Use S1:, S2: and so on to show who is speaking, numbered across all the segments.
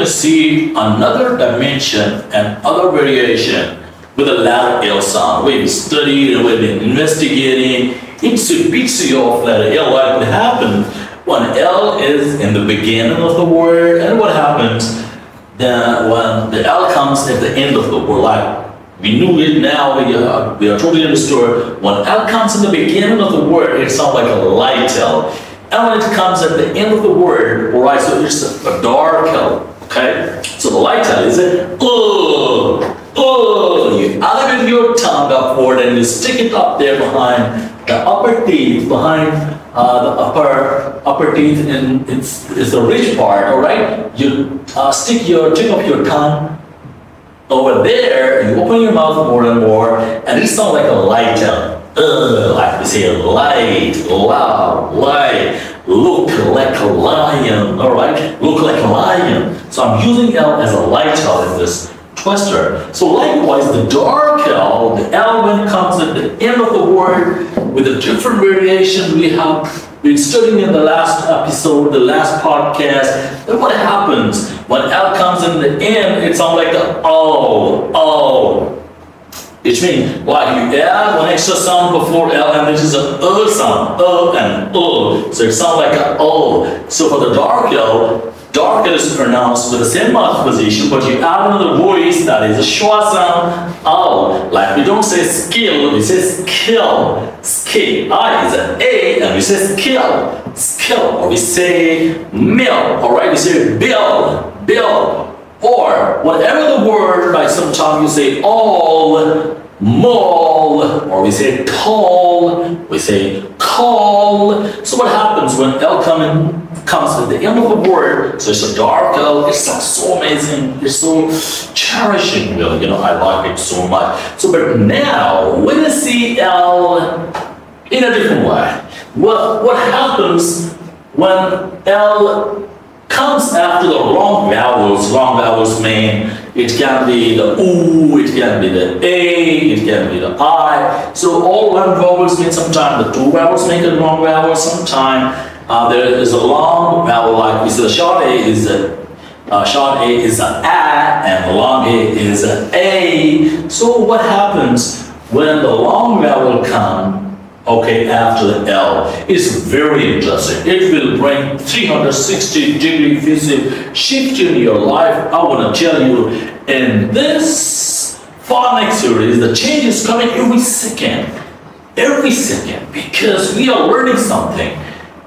S1: to see another dimension and other variation with a letter L sound. We've studied and we've been investigating. It's a picture of letter L. What would happen when L is in the beginning of the word, and what happens then when the L comes at the end of the word. Like we knew it now, we are totally understood. When L comes in the beginning of the word, it sounds like a light L. And when it comes at the end of the word, all right, so it's a dark L, okay? So the light L is a you elevate your tongue upward and you stick it up there behind the upper teeth, behind the upper teeth, and it's the rich part, all right? You stick your tip of your tongue over there, you open your mouth more and more, and it sounds like a light L. Like we say, light, loud, light, look like a lion, all right? Look like a lion. So I'm using L as a light L in this twister. So likewise, the dark L, the L when it comes at the end of the word with a different variation we have been studying in the last episode, the last podcast. Then what happens when L comes in the end? It sounds like the O. Which means like you add one extra sound before L and this is a sound, and so it sounds like an O. So for the dark L is pronounced with the same mouth position, but you add another voice that is a short sound, O. Like we don't say skill, we say skill. Skill. I is an A, and we say skill. Skill. Or we say mill. Alright, we say bill. Or whatever the word, like sometimes you say all, mall, or we say tall, we say call. So what happens when L comes at the end of the word? So it's a dark L. It sounds so amazing. It's so cherishing, really. I like it so much. So, but now when you see L in a different way, what happens when L comes after the long vowels? Long vowels mean it can be the oo, it can be the a, it can be the I. So all long vowels mean sometimes the two vowels make a long vowel. Sometimes there is a long vowel, like we say the short A is a and the long A is a A. So what happens when the long vowel comes after the L? It's very interesting. It will bring 360-degree physical shift in your life. I want to tell you, in this phonics series, the change is coming every second, because we are learning something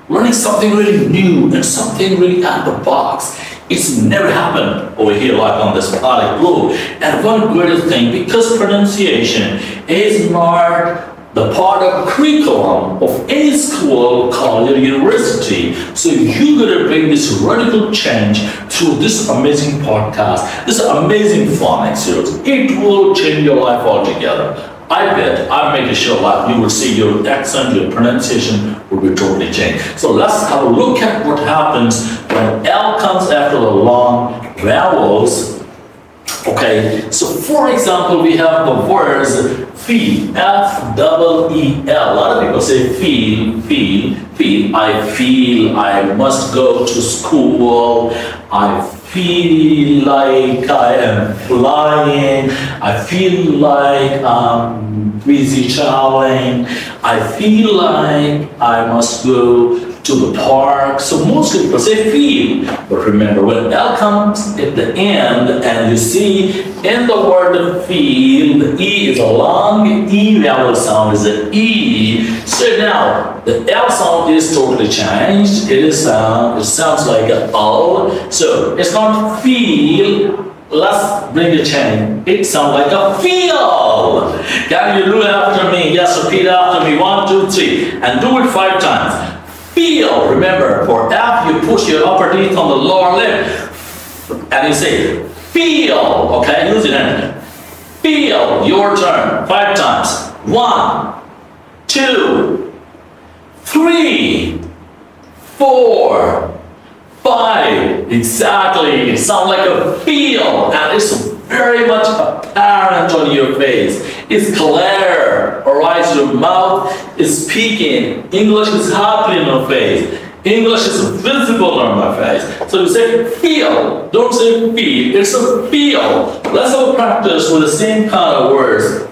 S1: really new and something really out of the box. It's never happened over here like on this planet globe. And one great thing, because pronunciation is not the part of curriculum of any school, college, or university. So you gotta bring this radical change through this amazing podcast, this amazing phonics series. It will change your life altogether. I bet, I'm making sure like you will see your accent, your pronunciation will be totally changed. So let's have a look at what happens when L comes after the long vowels. Okay, so for example, we have the words feel, F-E-E-L. A lot of people say feel. I feel I must go to school. I feel like I am flying. I feel like I'm busy traveling. I feel like I must go to the park. So most people say feel, but remember when L comes at the end and you see in the word feel, the E is a long E vowel sound, is an E. So now the L sound is totally changed. It sounds like an O. So it's not feel. Let's bring the change. It sounds like a feel. Can you do it after me? Yes, repeat after me. 1, 2, 3, and do it 5 times. Feel. Remember, for F, you push your upper teeth on the lower lip, and you say feel. Okay, use it. Feel. Your turn. 5 times. 1, 2, 3, 4, 5. Exactly. It sounds like a feel, and it's very much apparent on your face. It's clear. Alright, your mouth is speaking. English is happening on your face. English is visible on my face. So you say feel. Don't say feel. It's a feel. Let's have a practice with the same kind of words.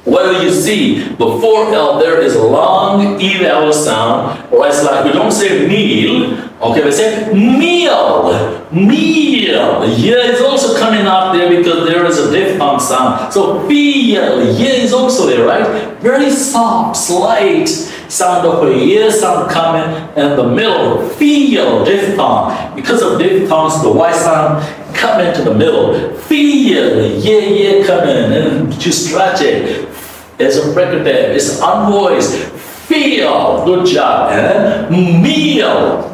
S1: Whether you see before L there is a long E vowel sound, or it's like we don't say meal, okay, we say meal, meal. Yeah is also coming out there because there is a diphthong sound. So feel, yeah is also there, right? Very soft, slight sound of a yeah sound coming in the middle. Feel, diphthong. Because of diphthongs, the Y sound come into the middle. Feel, yeah, come in, and you stretch it. It's a fricative, it's unvoiced. Feel, good job. And meal,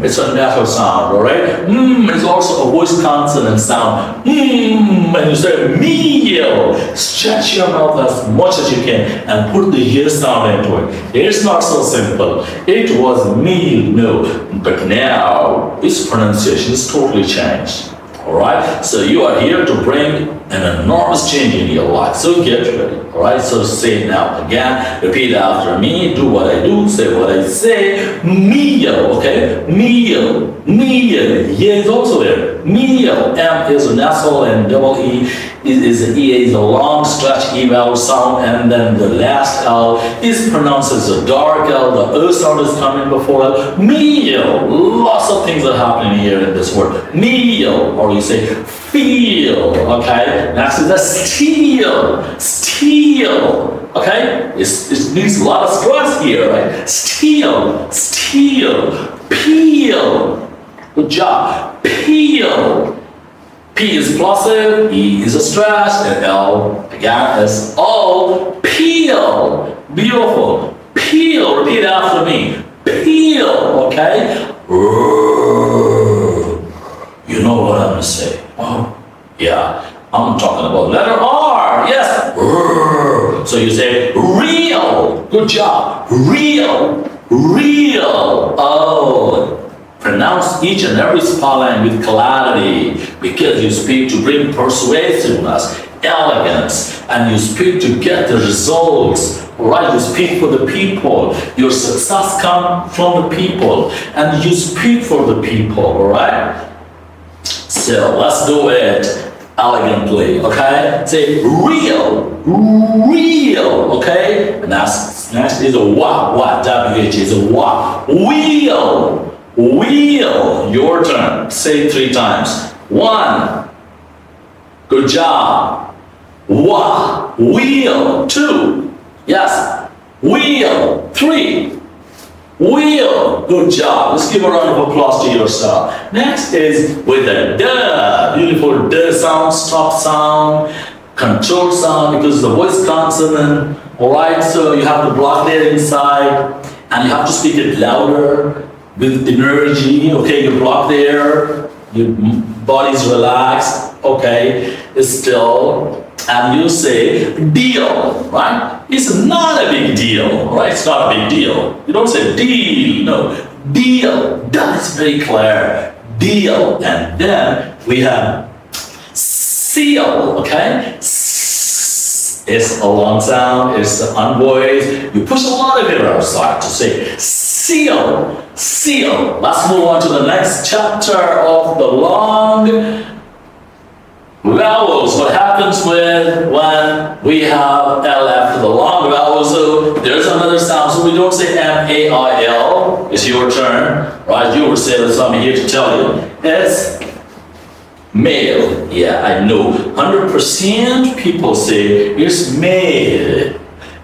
S1: it's a nasal sound, all right? Is also a voice consonant sound. And you say meal. Stretch your mouth as much as you can and put the ear sound into it. It's not so simple. It was meal, no. But now, its pronunciation is totally changed. Alright, so you are here to bring an enormous change in your life. So get ready. Alright, so say it now again. Repeat after me. Do what I do. Say what I say. Meal, okay? Meal. Meal. Yeah is also there. Meal. M is a nasal and double E is an E is a long stretch E vowel sound, and then the last L is pronounced as a dark L. The O sound is coming before L. Meal. Lots of things are happening here in this word. Meal. Or you say feel, okay? Next is a steal, steal, okay? It needs a lot of stress here, right? Steal, steal, peel, good job, peel. P is plosive, E is a stretch, and L again is O, peel, beautiful, peel, repeat after me, peel, okay? You know what I'm gonna say. Oh, yeah. I'm talking about letter R. Yes. So you say real. Good job. Real. Real. Oh. Pronounce each and every spelling with clarity because you speak to bring persuasiveness, elegance, and you speak to get the results. Right, you speak for the people. Your success comes from the people, and you speak for the people. All right. So let's do it elegantly, okay? Say real, real, okay? And next is a wa, W-H is a wa. Wheel, wheel. Your turn. Say 3 times. 1. Good job. Wa, wheel. 2. Yes. Wheel. 3. Wheel, good job. Let's give a round of applause to yourself. Next is with a duh, beautiful duh sound, stop sound, control sound because the voice consonant. All right, so you have the block there inside, and you have to speak it louder with energy. Okay, you block there, your body's relaxed. Okay, it's still. And you say deal, right? It's not a big deal, right? It's not a big deal. You don't say deal, no. Deal, that is very clear. Deal, and then we have seal, okay? It's a long sound, it's unvoiced. You push a lot of it outside to say seal, seal. Let's move on to the next chapter of the long vowels. What happens when we have L after the long vowels? So there's another sound. So we don't say M-A-I-L. It's your turn, right? You will say this. I'm here to tell you. It's male. Yeah, I know. 100% people say it's male.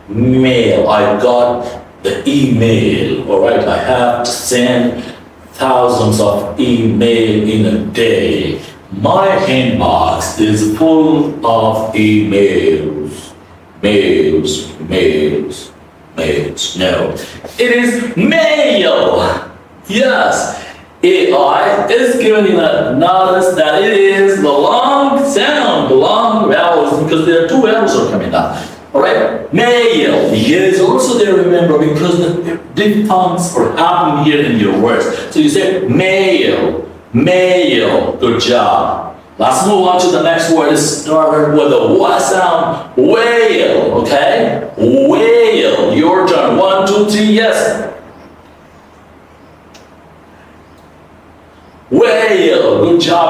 S1: Male. I got the email. All right. I have to send thousands of email in a day. My inbox is full of emails. Mails, mails, mails. No, it is mail. Yes, AI is giving a notice that it is the long sound, the long vowels, because there are 2 vowels are coming out. All right, mail. Here is also there, remember, because the diphthongs are happening here in your words. So you say mail. Mail, good job. Let's move on to the next word. It started with a W sound. Whale, okay? Whale, your turn. 1, 2, 3, yes.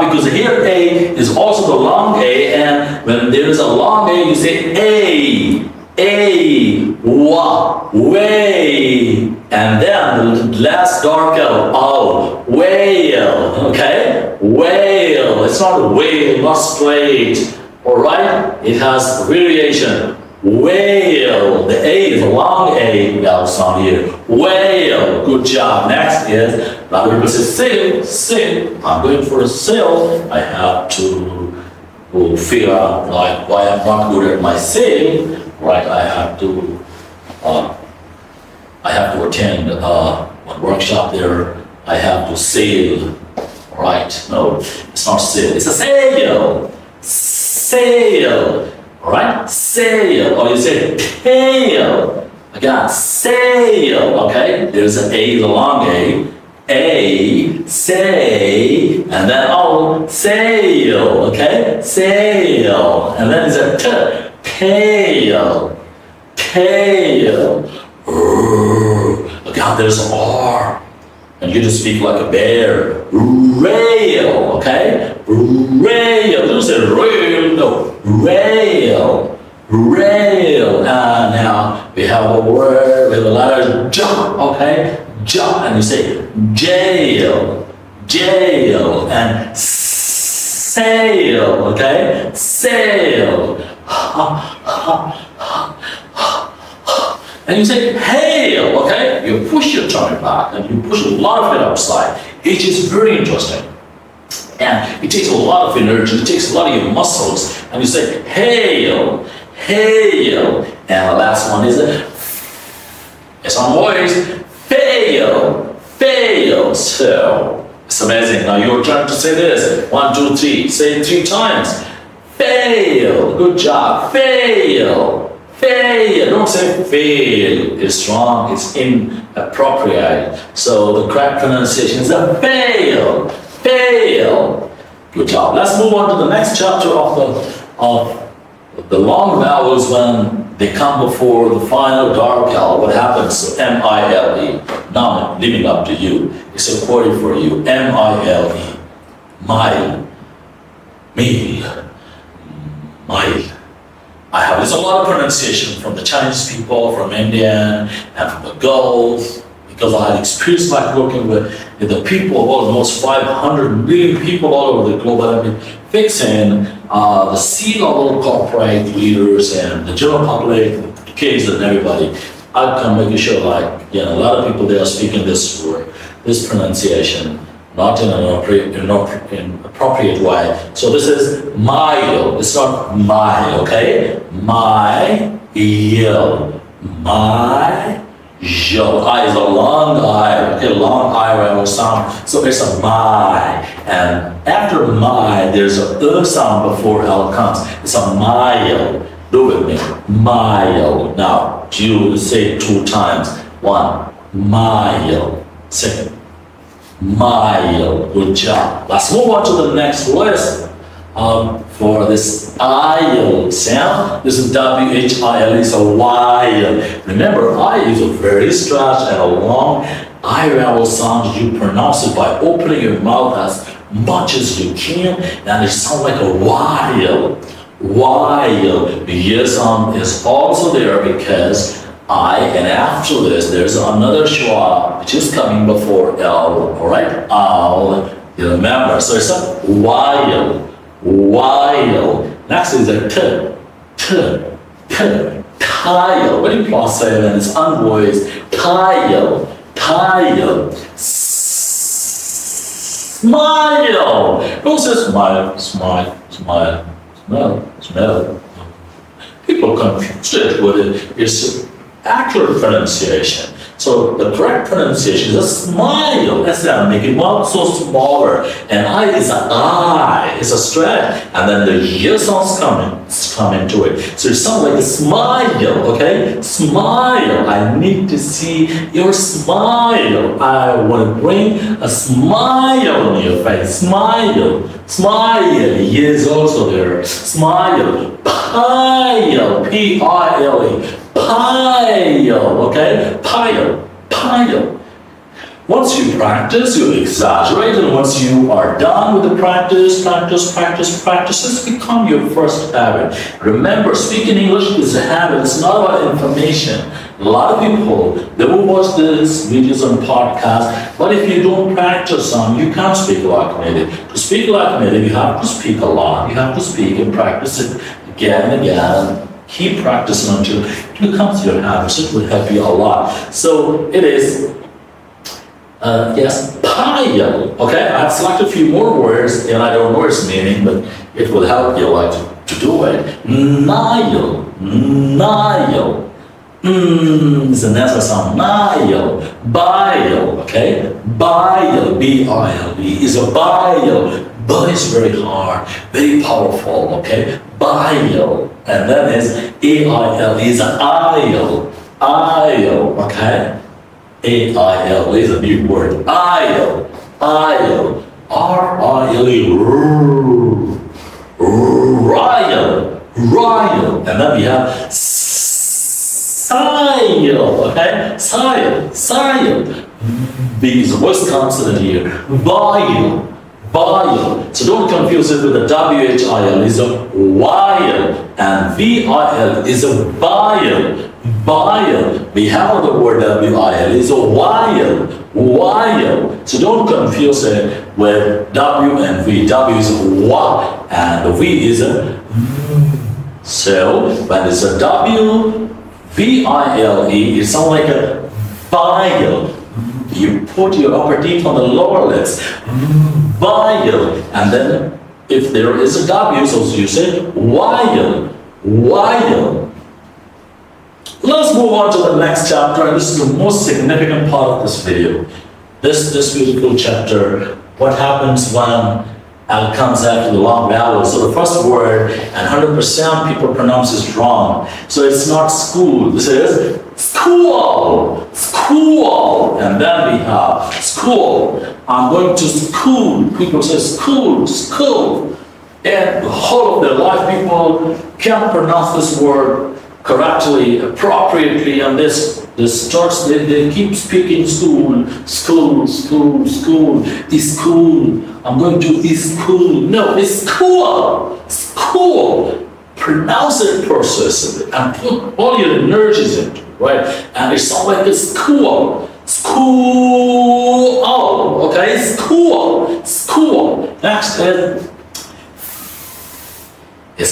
S1: Why? Because here A is also the long A, and when there is a long A, you say way, and then the last dark L, whale, okay? Whale, it's not a whale, not straight, all right? It has variation. Whale, the A is a long A vowel sound here. Whale, good job. Next is, a lot of people say sail. I'm going for a sail. I have to figure out like why I'm not good at my sail, right? I have to attend one workshop there. I have to sail, right? No, it's not sail. It's a sail. Sail. All right, sail, or you say tail. Again, sail, okay? There's an A, the long A, say, and then oh, sail, okay? Sail, and then there's a tail, tail. Again, there's an R. And you just speak like a bear. Rail, okay? Rail. Don't say rail, no. Rail. Rail. And now we have a word with a letter J, okay? J, and you say jail. Jail. And sail, okay? Sail. And you say hail, okay? You push your tummy back and you push a lot of it upside. It is very interesting. And it takes a lot of energy, it takes a lot of your muscles. And you say hail, hail. And the last one is it's on voice, fail, fail. So it's amazing. Now your turn to say this. 1, 2, 3. Say it 3 times. Fail. Good job. Fail. Fail. Don't say fail. It's wrong. It's inappropriate. So the correct pronunciation is a fail. Fail. Good job. Let's move on to the next chapter of the long vowels when they come before the final dark L. What happens? So M-I-L-E. Now I'm leaving up to you. It's a query for you. M-I-L-E. Mile. Meal. Mile. There's a lot of pronunciation from the Chinese people, from Indian, and from the Gulf, because I had experience like working with the people, almost 500 million people all over the globe. I've been fixing the C-level corporate leaders and the general public, the kids and everybody. I've come making sure like, a lot of people, they are speaking this word, this pronunciation, not in an appropriate way. So this is mile. It's not my, okay? My, yo. My, yo. I is a long I, okay? Long I vowel sound. So it's a my. And after my, there's a sound before L comes. It's a mile. Do with me. Mile. Now, you say it 2 times. 1, mile. Second. Mile. Good job. Let's move on to the next lesson. For this I sound, this is W-H-I-L-E, so while. Remember, I is a very stretched and a long I vowel sound. You pronounce it by opening your mouth as much as you can, and it sounds like a while. While. The Y sound is also there because I, and after this, there's another schwa which is coming before L, all right? I'll, you remember. So it's a while, while. Next is a tile. When you pronounce it, and it's unvoiced, tile, tile. Smile. Don't say smile, smile, smile, smell, smell. People confuse it with it. It's actual pronunciation. So the correct pronunciation is a smile. That's that, make it mouth so smaller. And I is an I, it's a stretch. And then the Y sounds come into it. So it sounds like a smile, okay? Smile. I need to see your smile. I want to bring a smile on your face. Smile. Smile. Y is also there. Smile. Pile. P-I-L-E. Pile, okay? Pile, pile. Once you practice, you exaggerate, and once you are done with the practices become your first habit. Remember, speaking English is a habit, it's not about information. A lot of people, they will watch these videos and podcasts, but if you don't practice them, you can't speak like native. To speak like native, you have to speak a lot. You have to speak and practice it again and again. Keep practicing until it becomes your habit. It will help you a lot. So it is, yes, pile. Okay, I have selected a few more words and I don't know its meaning, but it will help you like to do it. Nile, Nile. It's a nasal sound. Nile, bile. Okay, bile, B-I-L-E is a bile. But it's very hard, very powerful. Okay, bile. And then is A-I-L is an aisle, aisle, okay? A-I-L is a new word, aisle, aisle, R-I-L-E, royal, royal. And then we have sile, okay? Sile, sile. These voice consonant here, vile. Vile. So don't confuse it with the W-H-I-L is a while and V-I-L is a vile. Vile. We have another word W-I-L is a while. While. So don't confuse it with W and V. W is a wa and the V is a v. So when it's a W, V-I-L-E, it sounds like a vile. You put your upper teeth on the lower lips, vile, and then if there is a W, so you say while, while. Let's move on to the next chapter, and this is the most significant part of this video. This beautiful chapter, what happens when L comes after the long vowel. So the first word, and 100% people pronounce it wrong. So it's not school, this is school, school, and then we have school. I'm going to school. People say school, school. And the whole of their life, people can't pronounce this word correctly, appropriately, and this starts, they keep speaking school, school, school, school, is school. I'm going to is school. No, it's school, school. Pronounce it persuasively and put all your energies into it, right? And it sounds like a school. School, okay? School, school. Next is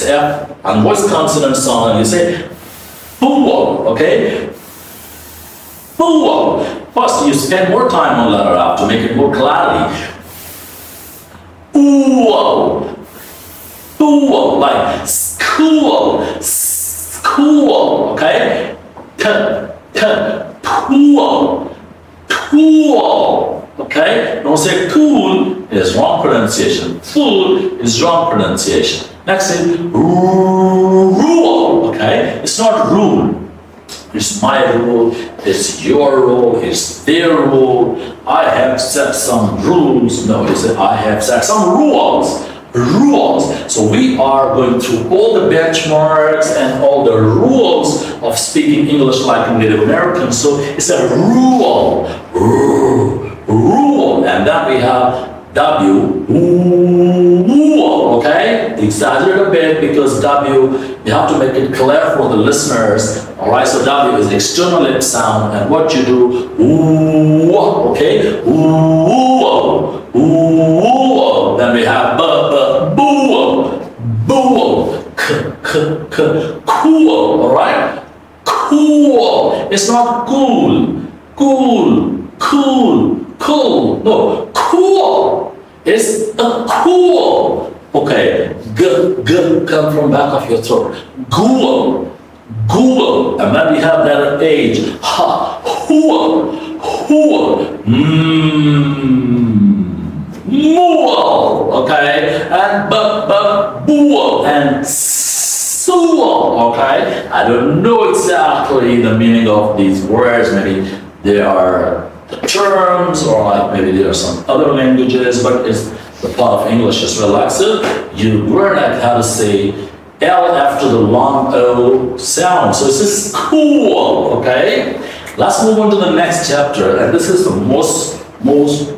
S1: F and voice consonant sound, and you say fool, okay? Fool. First, you spend more time on letter F to make it more clarity. Ooh, fool, like school, school, okay? Pool, pool, okay? Don't say cool is wrong pronunciation. Fool is wrong pronunciation. Next is rule, okay? It's not rule. It's my rule, it's your rule, it's their rule. I have set some rules. No, it's I have set some rules. Rules. So we are going through all the benchmarks and all the rules of speaking English like Native Americans. So it's a rule. Rule. And then we have W, okay? Exaggerate a bit because W, you have to make it clear for the listeners. All right, so W is external lip sound, and what you do, okay? Then we have boo, cool, all right? Cool. It's not cool. Cool. No, cool. It's a cool. Okay. G come from back of your throat. Ghoul. And then we have that age. Ha. Hool. Mool. Okay. And bool and sool. Okay. I don't know exactly the meaning of these words. Maybe they are the terms, or like maybe there are some other languages, but it's the part of English is relaxed. You learn like how to say L after the long O sound. So this is cool, okay? Let's move on to the next chapter, and this is the most Most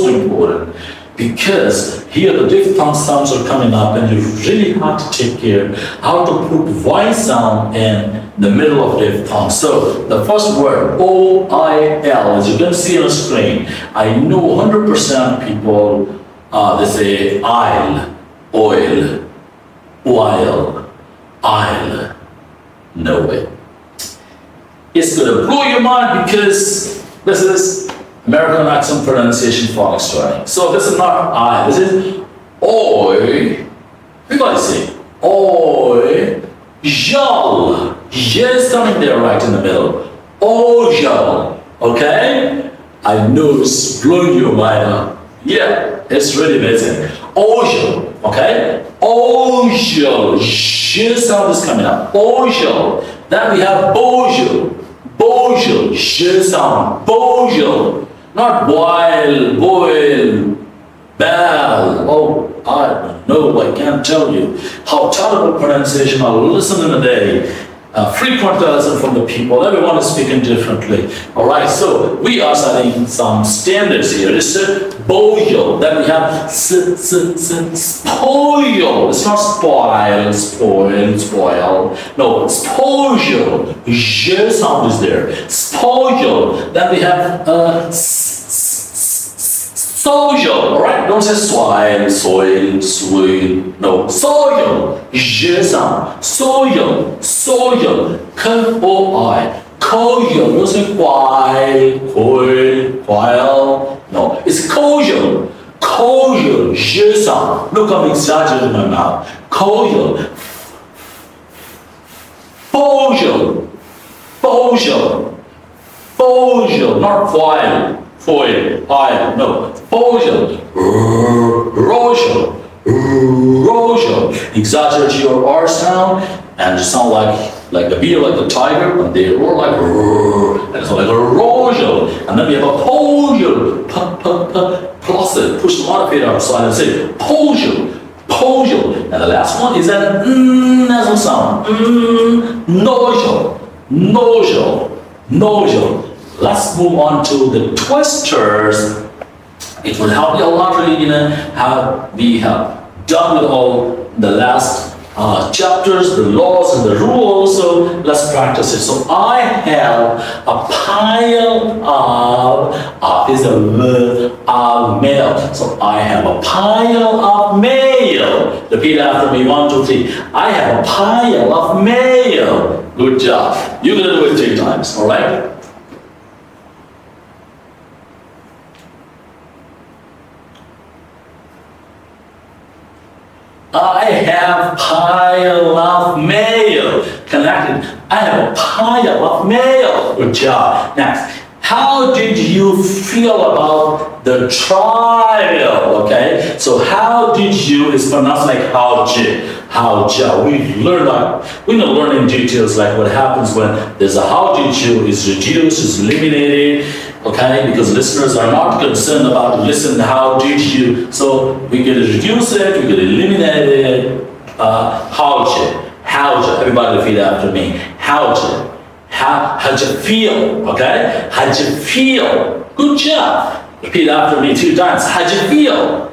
S1: important. Because here the diphthong sounds are coming up and you really have to take care how to put Y sound in the middle of diphthong. So the first word, O-I-L, as you can see on the screen, I know 100% people, they say I'll, oil, while, I'll, no way. It's gonna blow your mind because this is American accent pronunciation phonics training. So this is not I, this is oi. Everybody say oi, jal. Yes, coming there right in the middle. Ojal. Okay? I know it's blowing your mind up. Yeah, it's really amazing. Ojal. Okay? Ojal. J sound is coming up. Ojal. Then we have bojal. Bojal. J sound. Bojal. Not boil, bell. Oh, I don't know, I can't tell you how terrible pronunciation I listen in a day. Frequent lesson from the people, everyone is speaking differently. Alright, so we are setting some standards here. It's boil, then we have spoil. It's not spoil. No, spoil. J sound is there. Spoil. Then we have soil. Alright, don't say soil. No, soil. J sound. Soil. K-O-I. Coil. Don't say quail. No, it's coil. Coil. J sound. Look, I'm exaggerating my mouth. Coil. Foil, not foil, no, foil, rojo. Exaggerate your R sound and you sound like the beer, like the tiger, and they roar like and it's like a rojo. And then we have a polio, plus it, push the modifier outside and say polio. And the last one is an nasal sound. Nojo. Let's move on to the twisters. It will help you a lot really, how we have done with all the last chapters, the laws and the rules. So let's practice it. So I have a pile of is a verb of mail. So I have a pile of mail. Repeat after me, 1, 2, 3. I have a pile of mail. Good job. You're gonna do it 3 times, all right? I have pile of mail. Connected. I have a pile of mail. Good job. Next. How did you feel about the trial? Okay. So how did you is pronounced like how. We know learning details like what happens when there's a how did you is reduced, is eliminated. Okay, because listeners are not concerned about listen, how did you? So we can reduce it, we can eliminate it. How'd you? Everybody repeat after me. How'd you feel? Okay? How'd you feel? Good job. Repeat after me 2 times. How'd you feel?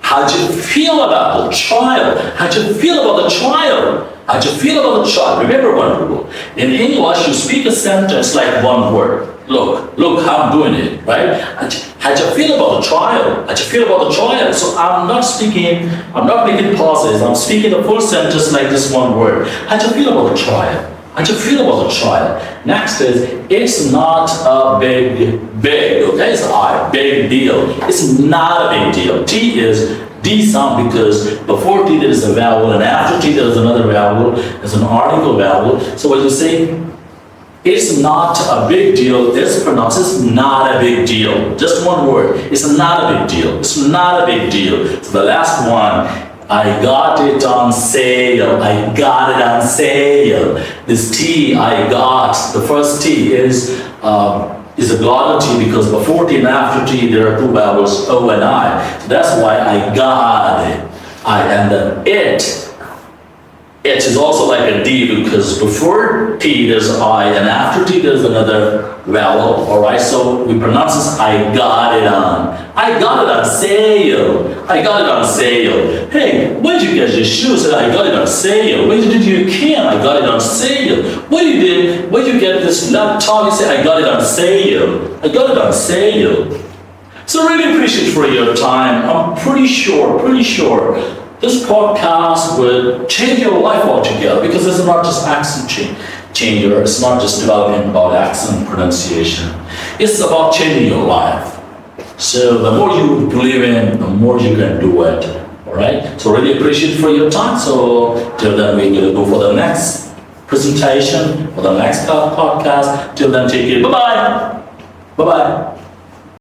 S1: How'd you feel about the trial? How'd you feel about the trial? How'd you feel about the trial? Remember one rule. In English, you speak a sentence like one word. Look how I'm doing it, right? How'd you feel about the trial? How'd you feel about the trial? So I'm not making pauses. I'm speaking the full sentence like this one word. How'd you feel about the trial? How'd you feel about the trial? Next is, it's not a big, okay? It's a big deal. It's not a big deal. T is D sound because before T there is a vowel and after T there is another vowel. It's an article vowel. So when you say it's not a big deal, it's pronounced it's not a big deal. Just one word. It's not a big deal. It's not a big deal. So the last one, I got it on sale. I got it on sale. This T, I got, the first T is a glottal T because before T and after T there are 2 vowels, O and I. So that's why I got it. And the it It is also like a D because before T there's I and after T there's another vowel. Alright, so we pronounce this I got it on. I got it on sale. I got it on sale. Hey, where'd you get your shoes? I got it on sale. Where did you can? I got it on sale. Where'd you get this laptop? You say I got it on sale. I got it on sale. So really appreciate for your time. I'm pretty sure this podcast will change your life altogether because it's not just accent changer. It's not just developing about accent pronunciation. It's about changing your life. So the more you believe in, the more you can do it. All right. So really appreciate for your time. So till then, we're gonna go for the next presentation for the next podcast. Till then, take care. Bye bye. Bye bye.